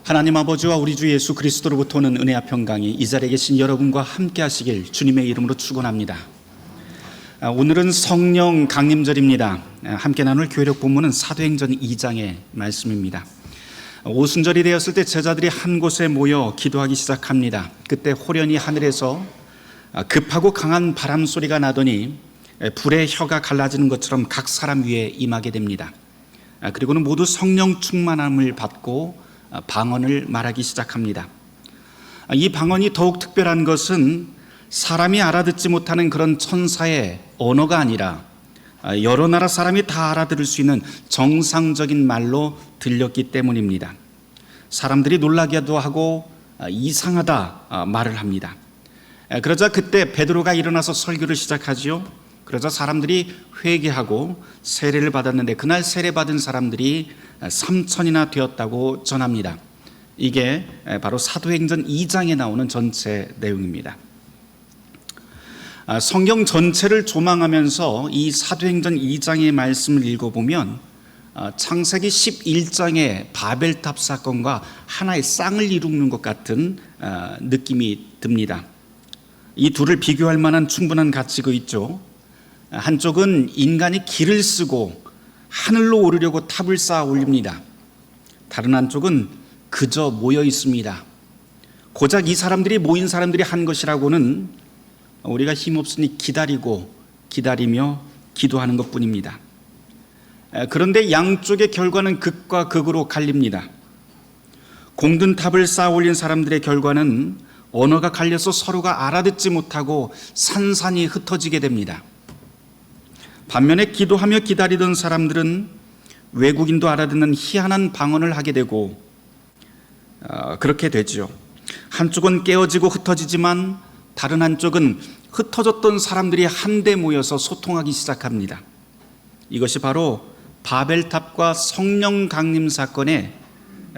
하나님 아버지와 우리 주 예수 그리스도로부터 오는 은혜와 평강이 이 자리에 계신 여러분과 함께 하시길 주님의 이름으로 축원합니다. 오늘은 성령 강림절입니다. 함께 나눌 교회력 본문은 사도행전 2장의 말씀입니다. 오순절이 되었을 때 제자들이 한 곳에 모여 기도하기 시작합니다. 그때 호련히 하늘에서 급하고 강한 바람 소리가 나더니 불의 혀가 갈라지는 것처럼 각 사람 위에 임하게 됩니다. 그리고는 모두 성령 충만함을 받고 방언을 말하기 시작합니다. 이 방언이 더욱 특별한 것은 사람이 알아듣지 못하는 그런 천사의 언어가 아니라 여러 나라 사람이 다 알아들을 수 있는 정상적인 말로 들렸기 때문입니다. 사람들이 놀라기도 하고 이상하다 말을 합니다. 그러자 그때 베드로가 일어나서 설교를 시작하지요. 그러자 사람들이 회개하고 세례를 받았는데 그날 세례받은 사람들이 3,000이나 되었다고 전합니다. 이게 바로 사도행전 2장에 나오는 전체 내용입니다. 성경 전체를 조망하면서 이 사도행전 2장의 말씀을 읽어보면 창세기 11장의 바벨탑 사건과 하나의 쌍을 이루는 것 같은 느낌이 듭니다. 이 둘을 비교할 만한 충분한 가치가 있죠. 한쪽은 인간이 길을 쓰고 하늘로 오르려고 탑을 쌓아 올립니다. 다른 한쪽은 그저 모여 있습니다. 고작 이 사람들이 모인 사람들이 한 것이라고는 우리가 힘없으니 기다리며 기도하는 것뿐입니다. 그런데 양쪽의 결과는 극과 극으로 갈립니다. 공든 탑을 쌓아 올린 사람들의 결과는 언어가 갈려서 서로가 알아듣지 못하고 산산이 흩어지게 됩니다. 반면에 기도하며 기다리던 사람들은 외국인도 알아듣는 희한한 방언을 하게 되고 그렇게 되죠. 한쪽은 깨어지고 흩어지지만 다른 한쪽은 흩어졌던 사람들이 한데 모여서 소통하기 시작합니다. 이것이 바로 바벨탑과 성령 강림 사건의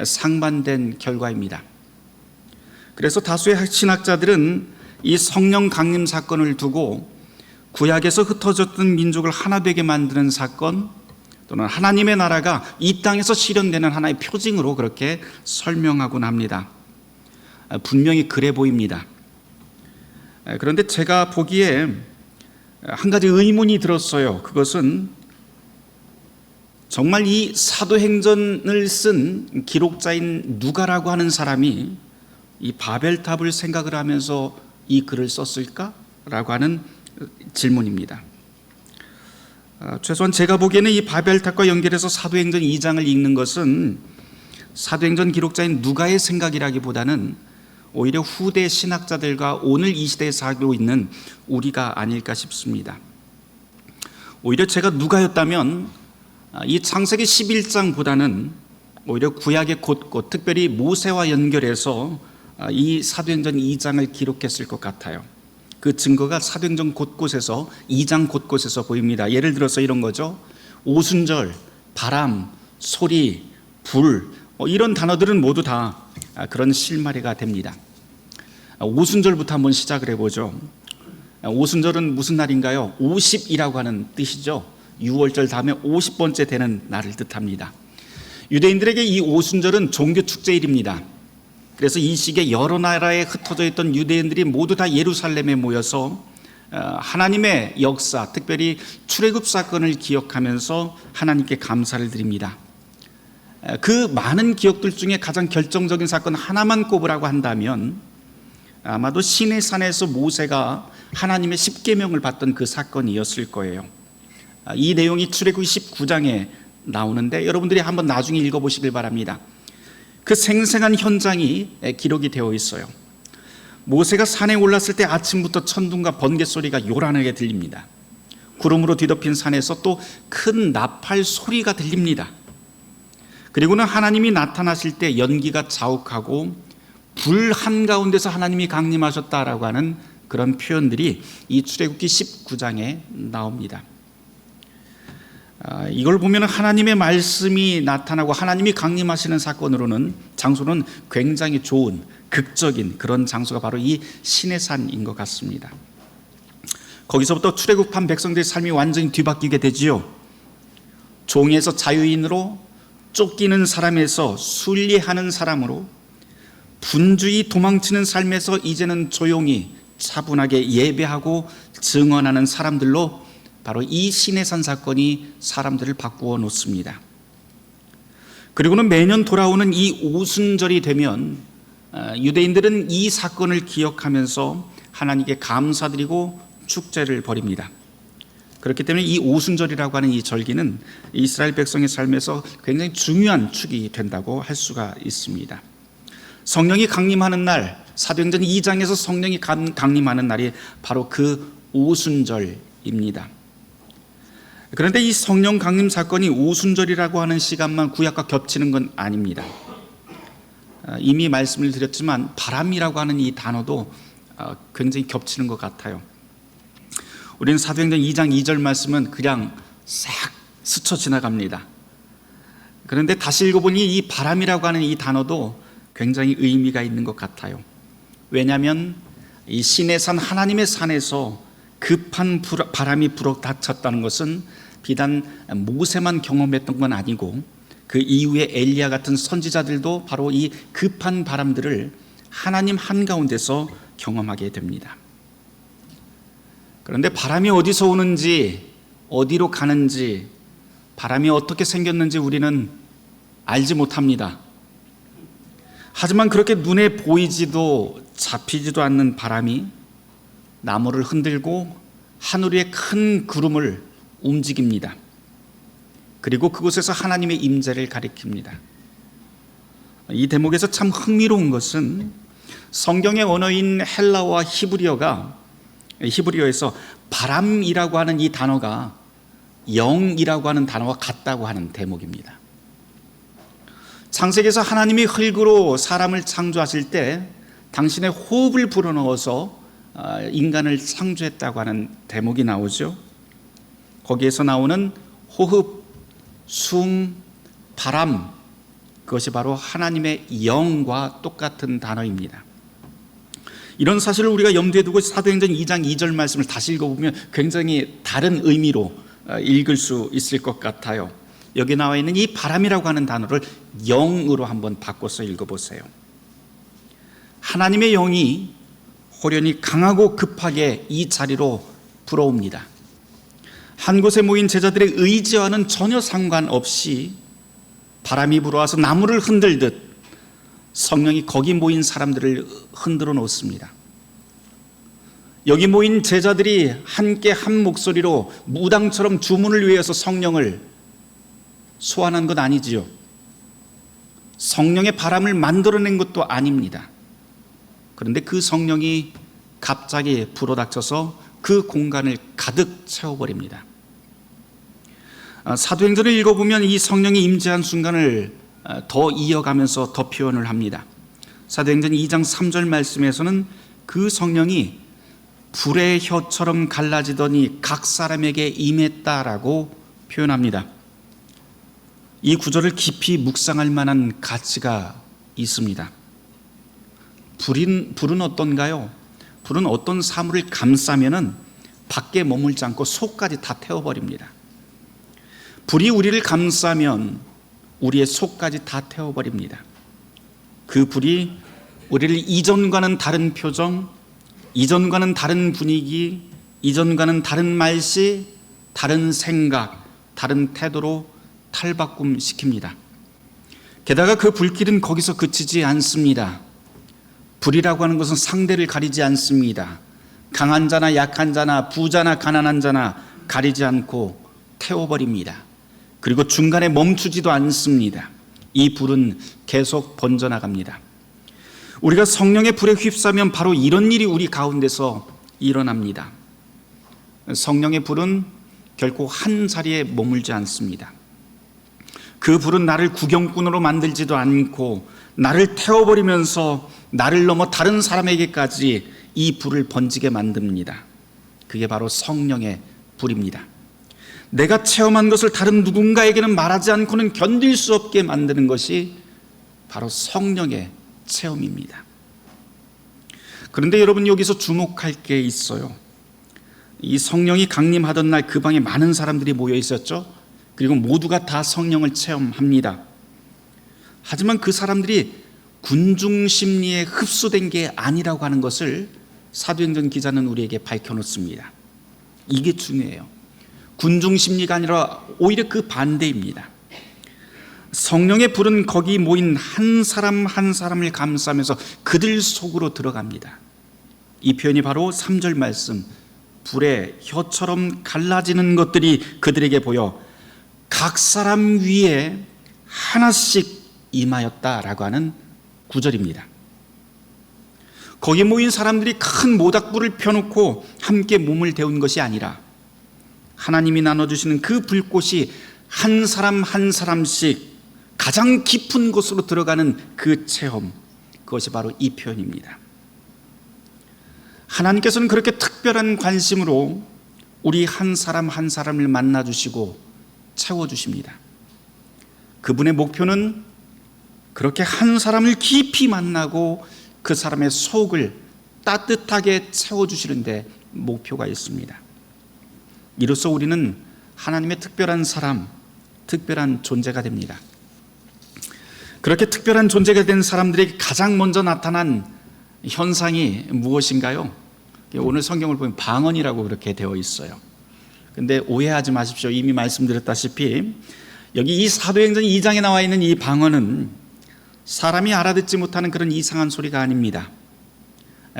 상반된 결과입니다. 그래서 다수의 신학자들은 이 성령 강림 사건을 두고 구약에서 흩어졌던 민족을 하나 되게 만드는 사건 또는 하나님의 나라가 이 땅에서 실현되는 하나의 표징으로 그렇게 설명하곤 합니다. 분명히 그래 보입니다. 그런데 제가 보기에 한 가지 의문이 들었어요. 그것은 정말 이 사도행전을 쓴 기록자인 누가라고 하는 사람이 이 바벨탑을 생각을 하면서 이 글을 썼을까라고 하는 질문입니다. 최소한 제가 보기에는 이 바벨탑과 연결해서 사도행전 2장을 읽는 것은 사도행전 기록자인 누가의 생각이라기보다는 오히려 후대 신학자들과 오늘 이 시대에 살고 있는 우리가 아닐까 싶습니다. 오히려 제가 누가였다면 이 창세기 11장보다는 오히려 구약의 곳곳, 특별히 모세와 연결해서 이 사도행전 2장을 기록했을 것 같아요. 그 증거가 사도행전 곳곳에서 2장 곳곳에서 보입니다. 예를 들어서 이런 거죠. 오순절, 바람, 소리, 불 이런 단어들은 모두 다 그런 실마리가 됩니다. 오순절부터 한번 시작을 해보죠. 오순절은 무슨 날인가요? 50이라고 하는 뜻이죠. 6월절 다음에 50번째 되는 날을 뜻합니다. 유대인들에게 이 오순절은 종교 축제일입니다. 그래서 이 시기에 여러 나라에 흩어져 있던 유대인들이 모두 다 예루살렘에 모여서 하나님의 역사, 특별히 출애굽 사건을 기억하면서 하나님께 감사를 드립니다. 그 많은 기억들 중에 가장 결정적인 사건 하나만 꼽으라고 한다면 아마도 시내산에서 모세가 하나님의 십계명을 받던 그 사건이었을 거예요. 이 내용이 출애굽 19장에 나오는데 여러분들이 한번 나중에 읽어보시길 바랍니다. 그 생생한 현장이 기록이 되어 있어요. 모세가 산에 올랐을 때 아침부터 천둥과 번개 소리가 요란하게 들립니다. 구름으로 뒤덮인 산에서 또 큰 나팔 소리가 들립니다. 그리고는 하나님이 나타나실 때 연기가 자욱하고 불 한가운데서 하나님이 강림하셨다라고 하는 그런 표현들이 이 출애굽기 19장에 나옵니다. 이걸 보면 하나님의 말씀이 나타나고 하나님이 강림하시는 사건으로는 장소는 굉장히 좋은 극적인 그런 장소가 바로 이 시내산인 것 같습니다. 거기서부터 출애굽한 백성들의 삶이 완전히 뒤바뀌게 되지요. 종에서 자유인으로 쫓기는 사람에서 순리하는 사람으로 분주히 도망치는 삶에서 이제는 조용히 차분하게 예배하고 증언하는 사람들로 바로 이 시내산 사건이 사람들을 바꾸어 놓습니다. 그리고는 매년 돌아오는 이 오순절이 되면 유대인들은 이 사건을 기억하면서 하나님께 감사드리고 축제를 벌입니다. 그렇기 때문에 이 오순절이라고 하는 이 절기는 이스라엘 백성의 삶에서 굉장히 중요한 축이 된다고 할 수가 있습니다. 성령이 강림하는 날, 사도행전 2장에서 성령이 강림하는 날이 바로 그 오순절입니다. 그런데 이 성령 강림 사건이 오순절이라고 하는 시간만 구약과 겹치는 건 아닙니다. 이미 말씀을 드렸지만 바람이라고 하는 이 단어도 굉장히 겹치는 것 같아요. 우리는 사도행전 2장 2절 말씀은 그냥 싹 스쳐 지나갑니다. 그런데 다시 읽어보니 이 바람이라고 하는 이 단어도 굉장히 의미가 있는 것 같아요. 왜냐하면 이 시내산 하나님의 산에서 급한 바람이 불어닥쳤다는 것은 비단 모세만 경험했던 건 아니고 그 이후에 엘리야 같은 선지자들도 바로 이 급한 바람들을 하나님 한가운데서 경험하게 됩니다. 그런데 바람이 어디서 오는지, 어디로 가는지, 바람이 어떻게 생겼는지 우리는 알지 못합니다. 하지만 그렇게 눈에 보이지도 잡히지도 않는 바람이 나무를 흔들고 하늘 위에 큰 구름을 움직입니다. 그리고 그곳에서 하나님의 임재를 가리킵니다. 이 대목에서 참 흥미로운 것은 성경의 언어인 헬라어와 히브리어에서 바람이라고 하는 이 단어가 영이라고 하는 단어와 같다고 하는 대목입니다. 창세기에서 하나님이 흙으로 사람을 창조하실 때 당신의 호흡을 불어넣어서 인간을 창조했다고 하는 대목이 나오죠. 거기에서 나오는 호흡, 숨, 바람, 그것이 바로 하나님의 영과 똑같은 단어입니다. 이런 사실을 우리가 염두에 두고 사도행전 2장 2절 말씀을 다시 읽어보면 굉장히 다른 의미로 읽을 수 있을 것 같아요. 여기 나와 있는 이 바람이라고 하는 단어를 영으로 한번 바꿔서 읽어보세요. 하나님의 영이 호련히 강하고 급하게 이 자리로 불어옵니다. 한 곳에 모인 제자들의 의지와는 전혀 상관없이 바람이 불어와서 나무를 흔들듯 성령이 거기 모인 사람들을 흔들어 놓습니다. 여기 모인 제자들이 함께 한 목소리로 무당처럼 주문을 외워서 성령을 소환한 것 아니지요. 성령의 바람을 만들어낸 것도 아닙니다. 그런데 그 성령이 갑자기 불어닥쳐서 그 공간을 가득 채워버립니다. 사도행전을 읽어보면 이 성령이 임재한 순간을 더 이어가면서 더 표현을 합니다. 사도행전 2장 3절 말씀에서는 그 성령이 불의 혀처럼 갈라지더니 각 사람에게 임했다라고 표현합니다. 이 구절을 깊이 묵상할 만한 가치가 있습니다. 불은 어떤가요? 불은 어떤 사물을 감싸면은 밖에 머물지 않고 속까지 다 태워버립니다. 불이 우리를 감싸면 우리의 속까지 다 태워버립니다. 그 불이 우리를 이전과는 다른 표정, 이전과는 다른 분위기, 이전과는 다른 말씨, 다른 생각, 다른 태도로 탈바꿈 시킵니다. 게다가 그 불길은 거기서 그치지 않습니다. 불이라고 하는 것은 상대를 가리지 않습니다. 강한 자나 약한 자나 부자나 가난한 자나 가리지 않고 태워버립니다. 그리고 중간에 멈추지도 않습니다. 이 불은 계속 번져나갑니다. 우리가 성령의 불에 휩싸면 바로 이런 일이 우리 가운데서 일어납니다. 성령의 불은 결코 한 자리에 머물지 않습니다. 그 불은 나를 구경꾼으로 만들지도 않고 나를 태워버리면서 나를 넘어 다른 사람에게까지 이 불을 번지게 만듭니다. 그게 바로 성령의 불입니다. 내가 체험한 것을 다른 누군가에게는 말하지 않고는 견딜 수 없게 만드는 것이 바로 성령의 체험입니다. 그런데 여러분, 여기서 주목할 게 있어요. 이 성령이 강림하던 날 그 방에 많은 사람들이 모여 있었죠. 그리고 모두가 다 성령을 체험합니다. 하지만 그 사람들이 군중 심리에 흡수된 게 아니라고 하는 것을 사도행전 기자는 우리에게 밝혀놓습니다. 이게 중요해요. 군중 심리가 아니라 오히려 그 반대입니다. 성령의 불은 거기 모인 한 사람 한 사람을 감싸면서 그들 속으로 들어갑니다. 이 표현이 바로 3절 말씀, 불에 혀처럼 갈라지는 것들이 그들에게 보여 각 사람 위에 하나씩 임하였다라고 하는 구절입니다. 거기 모인 사람들이 큰 모닥불을 펴놓고 함께 몸을 데운 것이 아니라 하나님이 나눠주시는 그 불꽃이 한 사람 한 사람씩 가장 깊은 곳으로 들어가는 그 체험, 그것이 바로 이 표현입니다. 하나님께서는 그렇게 특별한 관심으로 우리 한 사람 한 사람을 만나주시고 채워주십니다. 그분의 목표는 그렇게 한 사람을 깊이 만나고 그 사람의 속을 따뜻하게 채워주시는데 목표가 있습니다. 이로써 우리는 하나님의 특별한 사람, 특별한 존재가 됩니다. 그렇게 특별한 존재가 된 사람들에게 가장 먼저 나타난 현상이 무엇인가요? 오늘 성경을 보면 방언이라고 그렇게 되어 있어요. 근데 오해하지 마십시오. 이미 말씀드렸다시피 여기 이 사도행전 2장에 나와 있는 이 방언은 사람이 알아듣지 못하는 그런 이상한 소리가 아닙니다.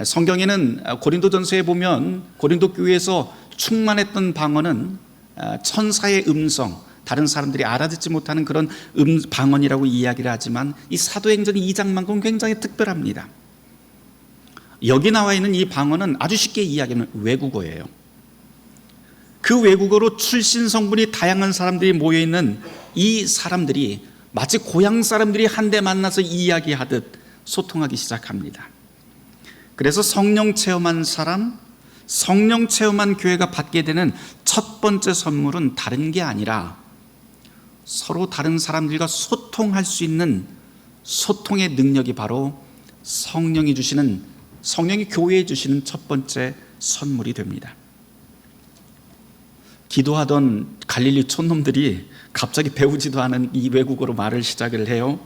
성경에는 고린도전서에 보면 고린도 교회에서 충만했던 방언은 천사의 음성, 다른 사람들이 알아듣지 못하는 그런 방언이라고 이야기를 하지만 이 사도행전 2장만큼 굉장히 특별합니다. 여기 나와 있는 이 방언은 아주 쉽게 이야기하면 외국어예요. 그 외국어로 출신 성분이 다양한 사람들이 모여있는 이 사람들이 마치 고향 사람들이 한데 만나서 이야기하듯 소통하기 시작합니다. 그래서 성령 체험한 사람, 성령 체험한 교회가 받게 되는 첫 번째 선물은 다른 게 아니라 서로 다른 사람들과 소통할 수 있는 소통의 능력이 바로 성령이 교회에 주시는 첫 번째 선물이 됩니다. 기도하던 갈릴리 촌놈들이 갑자기 배우지도 않은 이 외국어로 말을 시작을 해요.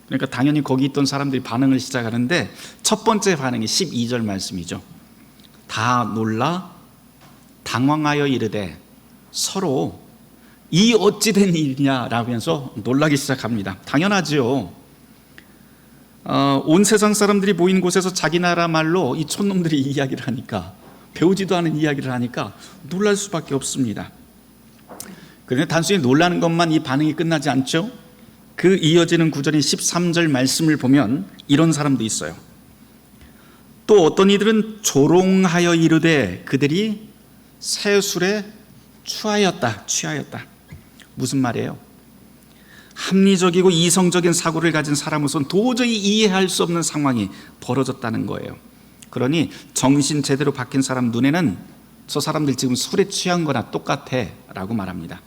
그러니까 당연히 거기 있던 사람들이 반응을 시작하는데 첫 번째 반응이 12절 말씀이죠. 다 놀라 당황하여 이르되 서로 이 어찌 된 일이냐라면서 놀라기 시작합니다. 당연하죠. 온 세상 사람들이 모인 곳에서 자기 나라 말로 이 촌놈들이 이야기를 하니까, 배우지도 않은 이야기를 하니까 놀랄 수밖에 없습니다. 그런데 단순히 놀라는 것만 이 반응이 끝나지 않죠. 그 이어지는 구절인 13절 말씀을 보면 이런 사람도 있어요. 또 어떤 이들은 조롱하여 이르되 그들이 새 술에 취하였다. 무슨 말이에요? 합리적이고 이성적인 사고를 가진 사람으로서는 도저히 이해할 수 없는 상황이 벌어졌다는 거예요. 그러니 정신 제대로 박힌 사람 눈에는 저 사람들 지금 술에 취한 거나 똑같아 라고 말합니다.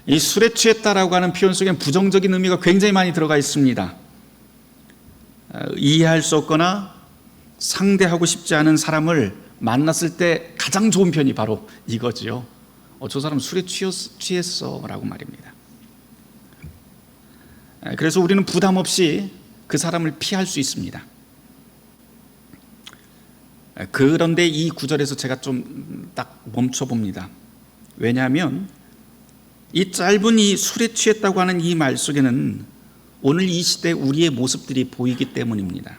이 술에 취했다라고 하는 표현 속에는 부정적인 의미가 굉장히 많이 들어가 있습니다. 이해할 수 없거나 상대하고 싶지 않은 사람을 만났을 때 가장 좋은 편이 바로 이거지요. 저 사람 술에 취했어 라고 말입니다. 그래서 우리는 부담 없이 그 사람을 피할 수 있습니다. 그런데 이 구절에서 제가 좀 딱 멈춰봅니다. 왜냐하면 이 짧은 이 술에 취했다고 하는 이 말 속에는 오늘 이 시대 우리의 모습들이 보이기 때문입니다.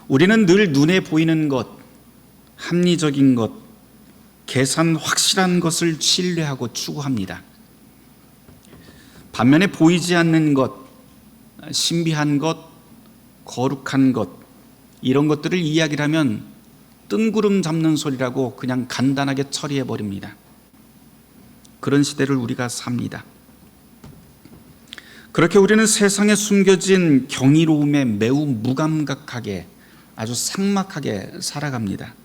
우리는 늘 눈에 보이는 것, 합리적인 것, 계산 확실한 것을 신뢰하고 추구합니다. 반면에 보이지 않는 것, 신비한 것, 거룩한 것, 이런 것들을 이야기를 하면 뜬구름 잡는 소리라고 그냥 간단하게 처리해버립니다. 그런 시대를 우리가 삽니다. 그렇게 우리는 세상에 숨겨진 경이로움에 매우 무감각하게, 아주 삭막하게 살아갑니다.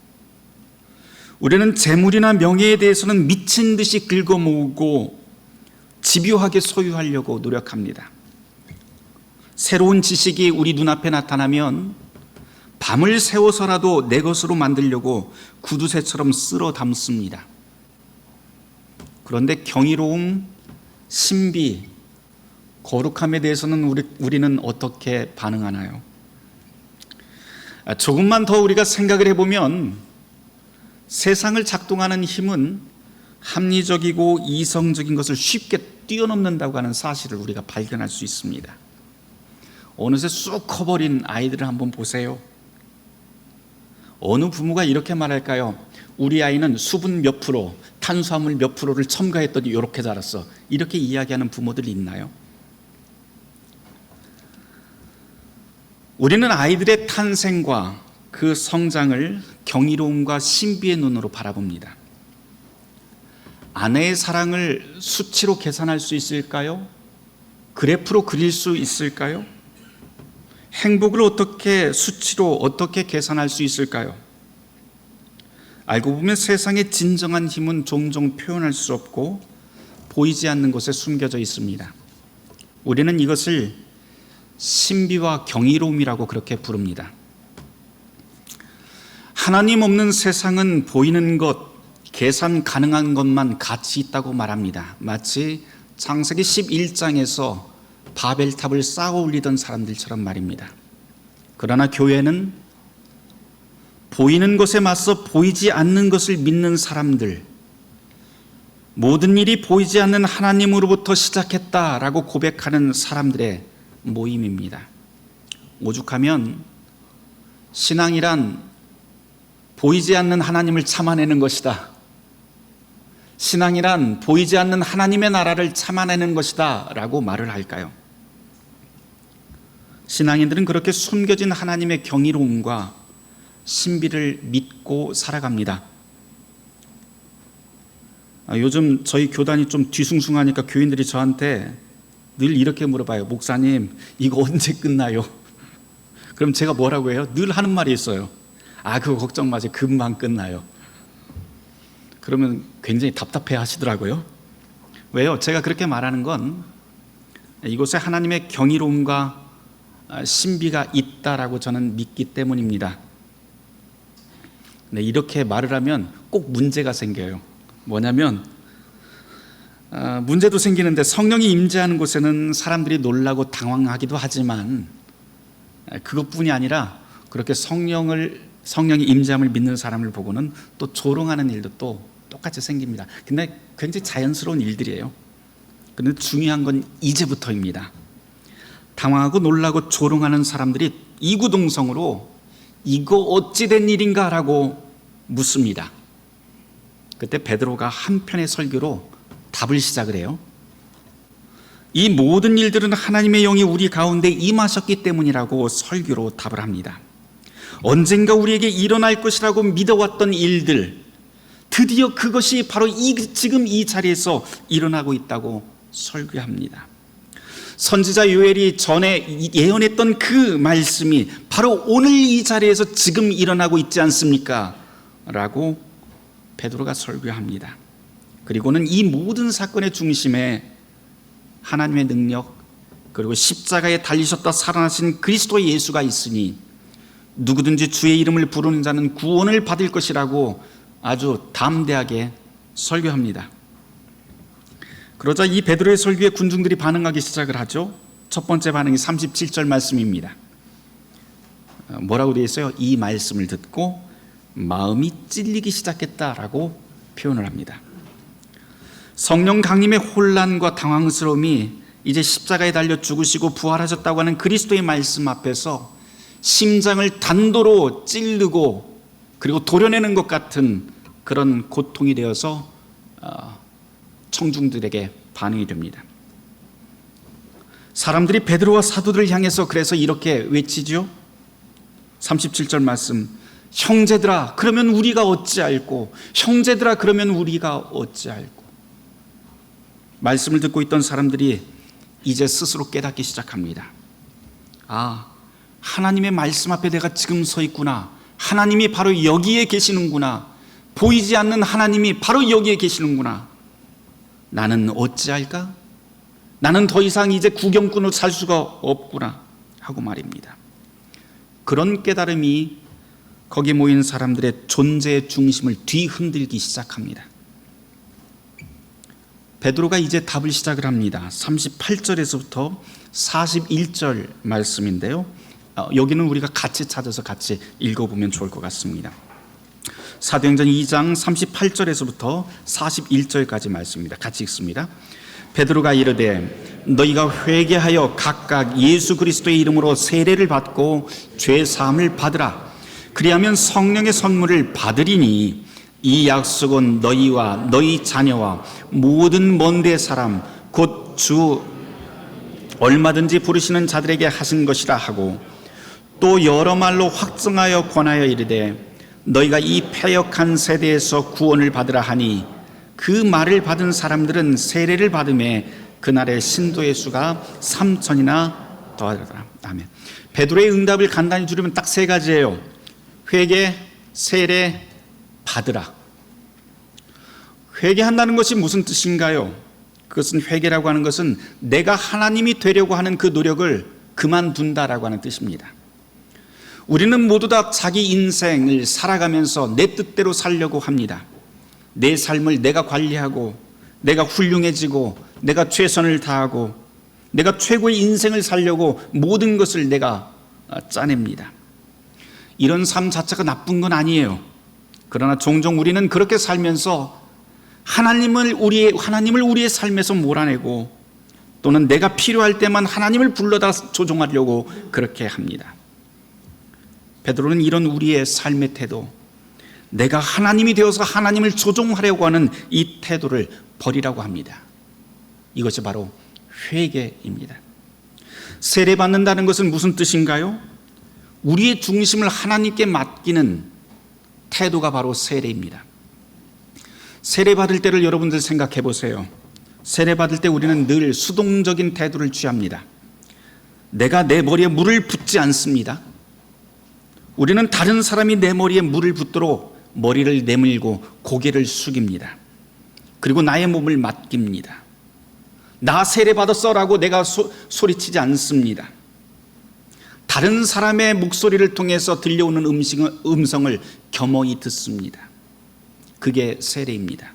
우리는 재물이나 명예에 대해서는 미친 듯이 긁어모으고 집요하게 소유하려고 노력합니다. 새로운 지식이 우리 눈앞에 나타나면 밤을 새워서라도 내 것으로 만들려고 구두쇠처럼 쓸어 담습니다. 그런데 경이로움, 신비, 거룩함에 대해서는 우리는 어떻게 반응하나요? 조금만 더 우리가 생각을 해보면 세상을 작동하는 힘은 합리적이고 이성적인 것을 쉽게 뛰어넘는다고 하는 사실을 우리가 발견할 수 있습니다. 어느새 쑥 커버린 아이들을 한번 보세요. 어느 부모가 이렇게 말할까요? 우리 아이는 수분 몇 프로, 탄수화물 몇 프로를 첨가했더니 이렇게 자랐어. 이렇게 이야기하는 부모들이 있나요? 우리는 아이들의 탄생과 그 성장을 경이로움과 신비의 눈으로 바라봅니다. 아내의 사랑을 수치로 계산할 수 있을까요? 그래프로 그릴 수 있을까요? 행복을 어떻게 수치로 어떻게 계산할 수 있을까요? 알고 보면 세상의 진정한 힘은 종종 표현할 수 없고 보이지 않는 곳에 숨겨져 있습니다. 우리는 이것을 신비와 경이로움이라고 그렇게 부릅니다. 하나님 없는 세상은 보이는 것, 계산 가능한 것만 가치 있다고 말합니다. 마치 창세기 11장에서 바벨탑을 쌓아 올리던 사람들처럼 말입니다. 그러나 교회는 보이는 것에 맞서 보이지 않는 것을 믿는 사람들, 모든 일이 보이지 않는 하나님으로부터 시작했다라고 고백하는 사람들의 모임입니다. 오죽하면 신앙이란 보이지 않는 하나님을 참아내는 것이다. 신앙이란 보이지 않는 하나님의 나라를 참아내는 것이다 라고 말을 할까요? 신앙인들은 그렇게 숨겨진 하나님의 경이로움과 신비를 믿고 살아갑니다. 요즘 저희 교단이 좀 뒤숭숭하니까 교인들이 저한테 늘 이렇게 물어봐요. 목사님, 이거 언제 끝나요? 그럼 제가 뭐라고 해요? 늘 하는 말이 있어요. 그거 걱정 마세요. 금방 끝나요. 그러면 굉장히 답답해 하시더라고요. 왜요? 제가 그렇게 말하는 건 이곳에 하나님의 경이로움과 신비가 있다라고 저는 믿기 때문입니다. 네, 이렇게 말을 하면 꼭 문제가 생겨요. 뭐냐면 문제도 생기는데 성령이 임재하는 곳에는 사람들이 놀라고 당황하기도 하지만 그것뿐이 아니라 그렇게 성령이 임재함을 믿는 사람을 보고는 또 조롱하는 일도 또 똑같이 생깁니다. 근데 굉장히 자연스러운 일들이에요. 그런데 중요한 건 이제부터입니다. 당황하고 놀라고 조롱하는 사람들이 이구동성으로 이거 어찌 된 일인가 라고 묻습니다. 그때 베드로가 한 편의 설교로 답을 시작을 해요. 이 모든 일들은 하나님의 영이 우리 가운데 임하셨기 때문이라고 설교로 답을 합니다. 언젠가 우리에게 일어날 것이라고 믿어왔던 일들, 드디어 그것이 바로 지금 이 자리에서 일어나고 있다고 설교합니다. 선지자 요엘이 전에 예언했던 그 말씀이 바로 오늘 이 자리에서 지금 일어나고 있지 않습니까? 라고 베드로가 설교합니다. 그리고는 이 모든 사건의 중심에 하나님의 능력, 그리고 십자가에 달리셨다 살아나신 그리스도 예수가 있으니 누구든지 주의 이름을 부르는 자는 구원을 받을 것이라고 아주 담대하게 설교합니다. 그러자 이 베드로의 설교에 군중들이 반응하기 시작을 하죠. 첫 번째 반응이 37절 말씀입니다. 뭐라고 되어 있어요? 이 말씀을 듣고 마음이 찔리기 시작했다라고 표현을 합니다. 성령 강림의 혼란과 당황스러움이 이제 십자가에 달려 죽으시고 부활하셨다고 하는 그리스도의 말씀 앞에서 심장을 단도로 찌르고 그리고 도려내는 것 같은 그런 고통이 되어서 청중들에게 반응이 됩니다. 사람들이 베드로와 사도들을 향해서 그래서 이렇게 외치죠. 37절 말씀, 형제들아 그러면 우리가 어찌할꼬, 형제들아 그러면 우리가 어찌할꼬. 말씀을 듣고 있던 사람들이 이제 스스로 깨닫기 시작합니다. 하나님의 말씀 앞에 내가 지금 서 있구나. 하나님이 바로 여기에 계시는구나. 보이지 않는 하나님이 바로 여기에 계시는구나. 나는 어찌할까? 나는 더 이상 이제 구경꾼으로 살 수가 없구나 하고 말입니다. 그런 깨달음이 거기 모인 사람들의 존재의 중심을 뒤흔들기 시작합니다. 베드로가 이제 답을 시작을 합니다. 38절에서부터 41절 말씀인데요. 여기는 우리가 같이 찾아서 같이 읽어보면 좋을 것 같습니다. 사도행전 2장 38절에서부터 41절까지 말씀입니다. 같이 읽습니다. 베드로가 이르되 너희가 회개하여 각각 예수 그리스도의 이름으로 세례를 받고 죄 사함을 받으라. 그리하면 성령의 선물을 받으리니 이 약속은 너희와 너희 자녀와 모든 먼데 사람 곧 주 얼마든지 부르시는 자들에게 하신 것이라 하고, 또 여러 말로 확증하여 권하여 이르되 너희가 이 패역한 세대에서 구원을 받으라 하니, 그 말을 받은 사람들은 세례를 받음에 그날의 신도의 수가 3,000이나 더하더라. 아멘. 베드로의 응답을 간단히 줄이면 딱 세 가지예요. 회개, 세례, 받으라. 회개한다는 것이 무슨 뜻인가요? 그것은, 회개라고 하는 것은 내가 하나님이 되려고 하는 그 노력을 그만둔다라고 하는 뜻입니다. 우리는 모두 다 자기 인생을 살아가면서 내 뜻대로 살려고 합니다. 내 삶을 내가 관리하고, 내가 훌륭해지고, 내가 최선을 다하고, 내가 최고의 인생을 살려고 모든 것을 내가 짜냅니다. 이런 삶 자체가 나쁜 건 아니에요. 그러나 종종 우리는 그렇게 살면서 하나님을 우리의 삶에서 몰아내고, 또는 내가 필요할 때만 하나님을 불러다 조종하려고 그렇게 합니다. 베드로는 이런 우리의 삶의 태도, 내가 하나님이 되어서 하나님을 조종하려고 하는 이 태도를 버리라고 합니다. 이것이 바로 회개입니다. 세례받는다는 것은 무슨 뜻인가요? 우리의 중심을 하나님께 맡기는 태도가 바로 세례입니다. 세례받을 때를 여러분들 생각해 보세요. 세례받을 때 우리는 늘 수동적인 태도를 취합니다. 내가 내 머리에 물을 붓지 않습니다. 우리는 다른 사람이 내 머리에 물을 붓도록 머리를 내밀고 고개를 숙입니다. 그리고 나의 몸을 맡깁니다. 나 세례받았어라고 내가 소리치지 않습니다. 다른 사람의 목소리를 통해서 들려오는 음성을 겸허히 듣습니다. 그게 세례입니다.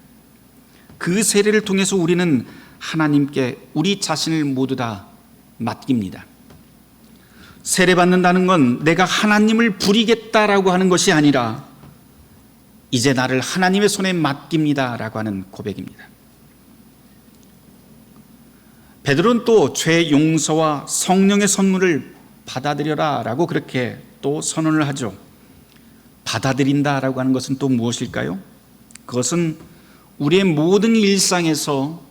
그 세례를 통해서 우리는 하나님께 우리 자신을 모두 다 맡깁니다. 세례받는다는 건 내가 하나님을 부리겠다라고 하는 것이 아니라, 이제 나를 하나님의 손에 맡깁니다라고 하는 고백입니다. 베드로는 또 죄 용서와 성령의 선물을 받아들여라라고 그렇게 또 선언을 하죠. 받아들인다라고 하는 것은 또 무엇일까요? 그것은 우리의 모든 일상에서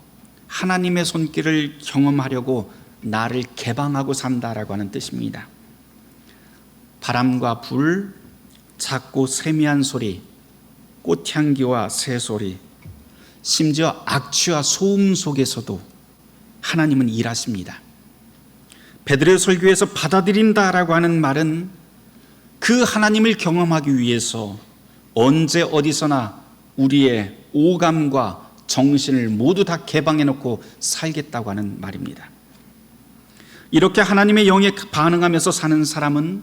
하나님의 손길을 경험하려고 나를 개방하고 산다라고 하는 뜻입니다. 바람과 불, 작고 세미한 소리, 꽃향기와 새소리, 심지어 악취와 소음 속에서도 하나님은 일하십니다. 베드로의 설교에서 받아들인다라고 하는 말은 그 하나님을 경험하기 위해서 언제 어디서나 우리의 오감과 정신을 모두 다 개방해 놓고 살겠다고 하는 말입니다. 이렇게 하나님의 영에 반응하면서 사는 사람은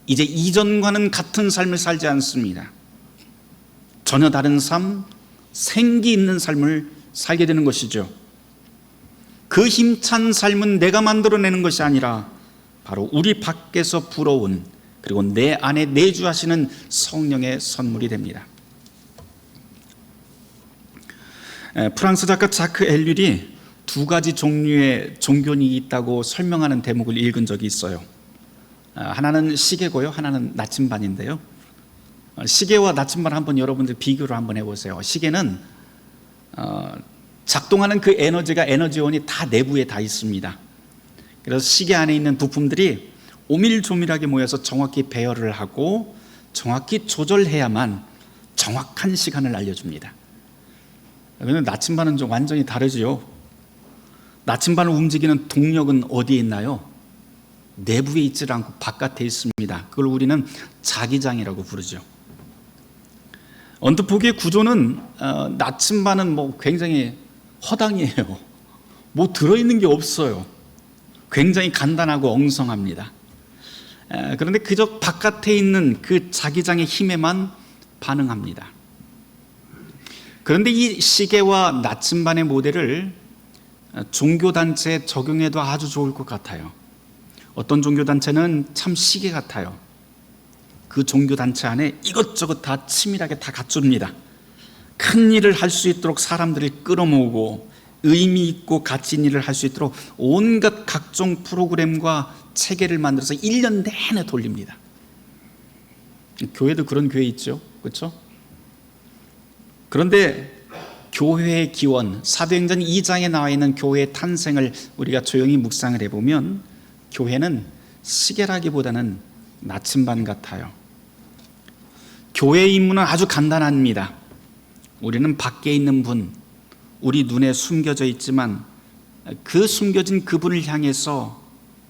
이제 이전과는 같은 삶을 살지 않습니다. 전혀 다른 삶, 생기 있는 삶을 살게 되는 것이죠. 그 힘찬 삶은 내가 만들어내는 것이 아니라 바로 우리 밖에서 불어온, 그리고 내 안에 내주하시는 성령의 선물이 됩니다. 프랑스 작가 자크 엘률이 두 가지 종류의 종교니 있다고 설명하는 대목을 읽은 적이 있어요. 하나는 시계고요, 하나는 나침반인데요. 시계와 나침반 한번 여러분들 비교를 한번 해보세요. 시계는 작동하는 그 에너지원이 다 내부에 다 있습니다. 그래서 시계 안에 있는 부품들이 오밀조밀하게 모여서 정확히 배열을 하고 정확히 조절해야만 정확한 시간을 알려줍니다. 그런데 나침반은 좀 완전히 다르죠. 나침반을 움직이는 동력은 어디에 있나요? 내부에 있지 않고 바깥에 있습니다. 그걸 우리는 자기장이라고 부르죠. 언뜻 보기에 구조는 나침반은 굉장히 허당이에요. 뭐 들어있는 게 없어요. 굉장히 간단하고 엉성합니다. 그런데 그저 바깥에 있는 그 자기장의 힘에만 반응합니다. 그런데 이 시계와 나침반의 모델을 종교단체에 적용해도 아주 좋을 것 같아요. 어떤 종교단체는 참 시계 같아요. 그 종교단체 안에 이것저것 다 치밀하게 다 갖춥니다. 큰 일을 할 수 있도록 사람들을 끌어모으고 의미 있고 가치 있는 일을 할 수 있도록 온갖 각종 프로그램과 체계를 만들어서 1년 내내 돌립니다. 교회도 그런 교회 있죠, 그렇죠? 그런데 교회의 기원, 사도행전 2장에 나와 있는 교회의 탄생을 우리가 조용히 묵상을 해보면 교회는 시계라기보다는 나침반 같아요. 교회의 임무는 아주 간단합니다. 우리는 밖에 있는 분, 우리 눈에 숨겨져 있지만 그 숨겨진 그분을 향해서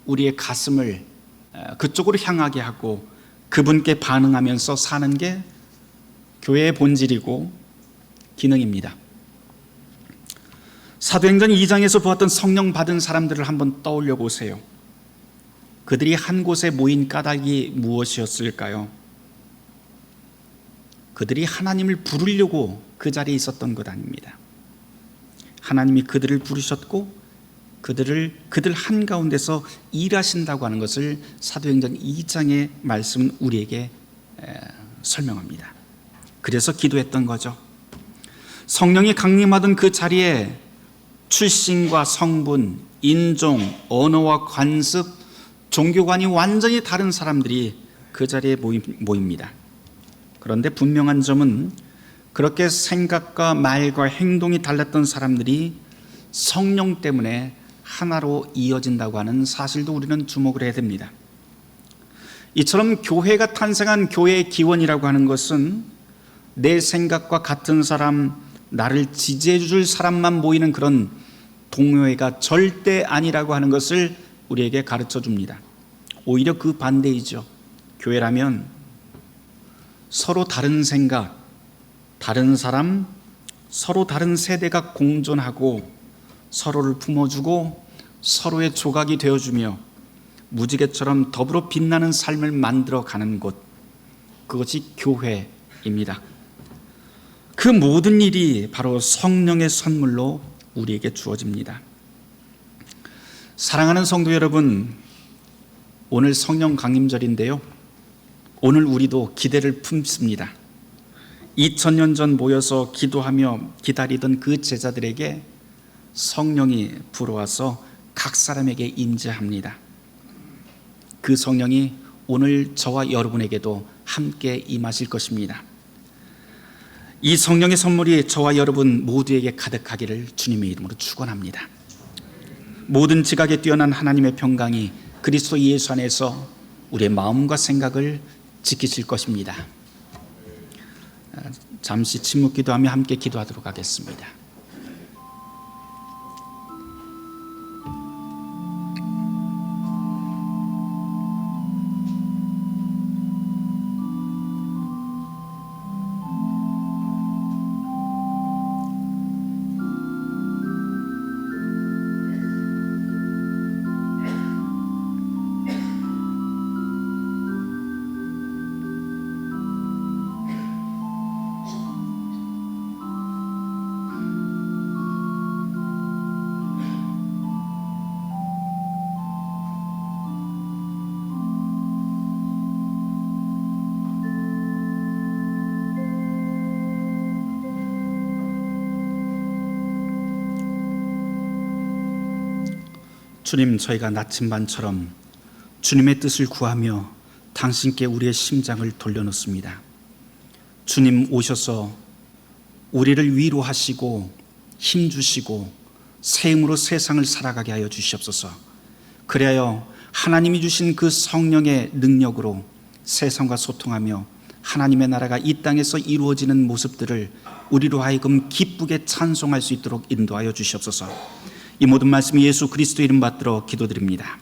우리의 가슴을 그쪽으로 향하게 하고 그분께 반응하면서 사는 게 교회의 본질이고 기능입니다. 사도행전 2장에서 보았던 성령 받은 사람들을 한번 떠올려 보세요. 그들이 한 곳에 모인 까닭이 무엇이었을까요? 그들이 하나님을 부르려고 그 자리에 있었던 것 아닙니다. 하나님이 그들을 부르셨고 그들 한가운데서 일하신다고 하는 것을 사도행전 2장의 말씀은 우리에게 설명합니다. 그래서 기도했던 거죠. 성령이 강림하던 그 자리에 출신과 성분, 인종, 언어와 관습, 종교관이 완전히 다른 사람들이 그 자리에 모입니다. 그런데 분명한 점은 그렇게 생각과 말과 행동이 달랐던 사람들이 성령 때문에 하나로 이어진다고 하는 사실도 우리는 주목을 해야 됩니다. 이처럼 교회가 탄생한 교회의 기원이라고 하는 것은 내 생각과 같은 사람, 나를 지지해 줄 사람만 모이는 그런 동호회가 절대 아니라고 하는 것을 우리에게 가르쳐 줍니다. 오히려 그 반대이죠. 교회라면 서로 다른 생각, 다른 사람, 서로 다른 세대가 공존하고 서로를 품어주고 서로의 조각이 되어주며 무지개처럼 더불어 빛나는 삶을 만들어가는 곳, 그것이 교회입니다. 그 모든 일이 바로 성령의 선물로 우리에게 주어집니다. 사랑하는 성도 여러분, 오늘 성령 강림절인데요, 오늘 우리도 기대를 품습니다. 2000년 전 모여서 기도하며 기다리던 그 제자들에게 성령이 불어와서 각 사람에게 임재합니다. 그 성령이 오늘 저와 여러분에게도 함께 임하실 것입니다. 이 성령의 선물이 저와 여러분 모두에게 가득하기를 주님의 이름으로 축원합니다. 모든 지각에 뛰어난 하나님의 평강이 그리스도 예수 안에서 우리의 마음과 생각을 지키실 것입니다. 잠시 침묵 기도하며 함께 기도하도록 하겠습니다. 주님, 저희가 나침반처럼 주님의 뜻을 구하며 당신께 우리의 심장을 돌려놓습니다. 주님 오셔서 우리를 위로하시고 힘주시고 새 힘으로 세상을 살아가게 하여 주시옵소서. 그리하여 하나님이 주신 그 성령의 능력으로 세상과 소통하며 하나님의 나라가 이 땅에서 이루어지는 모습들을 우리로 하여금 기쁘게 찬송할 수 있도록 인도하여 주시옵소서. 이 모든 말씀 예수 그리스도 이름 받들어 기도드립니다.